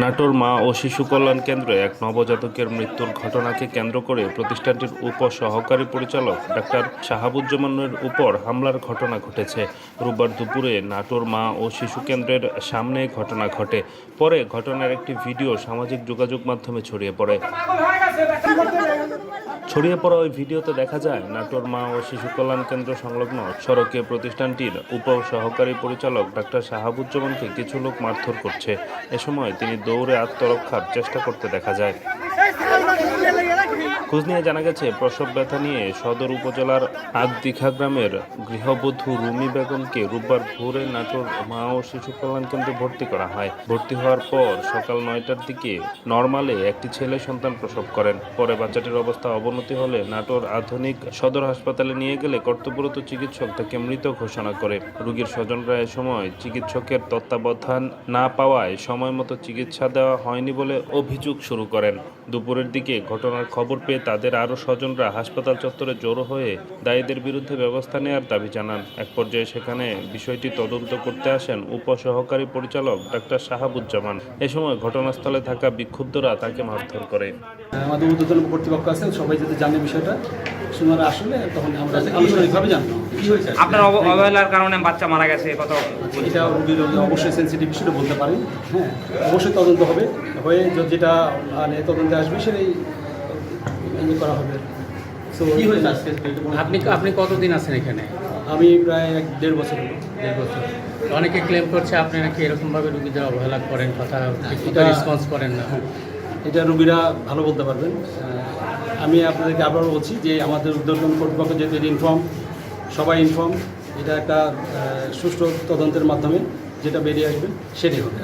নাটোর মা ও শিশু কল্যাণ কেন্দ্রে এক নবজাতকের মৃত্যুর ঘটনাকে কেন্দ্র করে প্রতিষ্ঠানটির উপসহকারী পরিচালক ডাক্তার শাহাবুজ্জামানের উপর হামলার ঘটনা ঘটেছে। রোববার দুপুরে নাটোর মা ও শিশু কেন্দ্রের সামনে ঘটনা ঘটে। পরে ঘটনার একটি ভিডিও সামাজিক যোগাযোগ মাধ্যমে ছড়িয়ে পড়ে। ওই ভিডিওতে দেখা যায় নাটোর মা ও শিশু কল্যাণ কেন্দ্র সংলগ্ন সড়কে প্রতিষ্ঠানটির উপসহকারী পরিচালক ডাক্তার শাহাবুজ্জামানকে কিছু লোক মারধর করছে। এ সময় তিনি দৌড়ে আত্মরক্ষার চেষ্টা করতে দেখা যায়। খোঁজ নিয়ে জানা গেছে, প্রসব ব্যথা নিয়ে সদর উপজেলার আগদিঘা গ্রামের গৃহবধূ রুমি বেগমকে রোববার ভোরে নাটোর মা ও শিশু কল্যাণ কেন্দ্রে ভর্তি করা হয়। ভর্তি হওয়ার পর সকাল 9টার দিকে নরমালে একটি ছেলে সন্তান প্রসব করেন। পরে বাচ্চাটির অবস্থা অবনতি হলে নাটোর আধুনিক সদর হাসপাতালে নিয়ে গেলে কর্তব্যরত চিকিৎসক তাকে মৃত ঘোষণা করে। রোগীর স্বজনরা এ সময় চিকিৎসকের তত্ত্বাবধান না পাওয়ায় সময় মতো চিকিৎসা দেওয়া হয়নি বলে অভিযোগ শুরু করেন। দুপুরের দিকে ঘটনার খবর পেয়ে তাদের আরও স্বজনরা হাসপাতাল চত্বরে জড়ো হয়ে দায়ীদের বিরুদ্ধে ব্যবস্থা নেওয়ার দাবি জানান। এক পর্যায়ে সেখানে বিষয়টি তদন্ত করতে আসেন উপসহকারী পরিচালক ডাক্তার শাহাবুজ্জামান। এ সময় ঘটনাস্থলে থাকা বিক্ষুব্ধরা তাকে মারধর করে। আমাদের ঊর্ধ্বতন কর্তৃপক্ষ আছেন, সবাই যদি জানে বিষয়টা, সুমারা আসলে তখন আমরা আনুষ্ঠানিকভাবে জানবো কি হয়েছে। আপনার অবহেলার কারণে বাচ্চা মারা গেছে, কত এটা অবশ্যই সেন্সিটিভ বিষয়টা বলতে পারি। হ্যাঁ, অবশ্যই তদন্ত হবে, হয়ে যেটা মানে তদন্তে আসবে সেটাই করা হবে। তো কি হয়েছে আজকে? আপনি কতদিন আছেন এখানে? আমি প্রায় 1.5 বছর। 1.5 বছর। অনেকে ক্লেম করছে আপনি নাকি এরকমভাবে রুগীদের অবহেলা করেন, কথা রেসপন্স করেন না। এটা রুগীরা ভালো বলতে পারবেন। আমি আপনাদেরকে আবারও বলছি যে আমাদের ঊর্ধ্বতন কর্তৃপক্ষ যেহেতু ইনফর্ম, সবাই ইনফর্ম, এটা একটা সুষ্ঠু তদন্তের মাধ্যমে যেটা বেরিয়ে আসবে সেটাই হবে।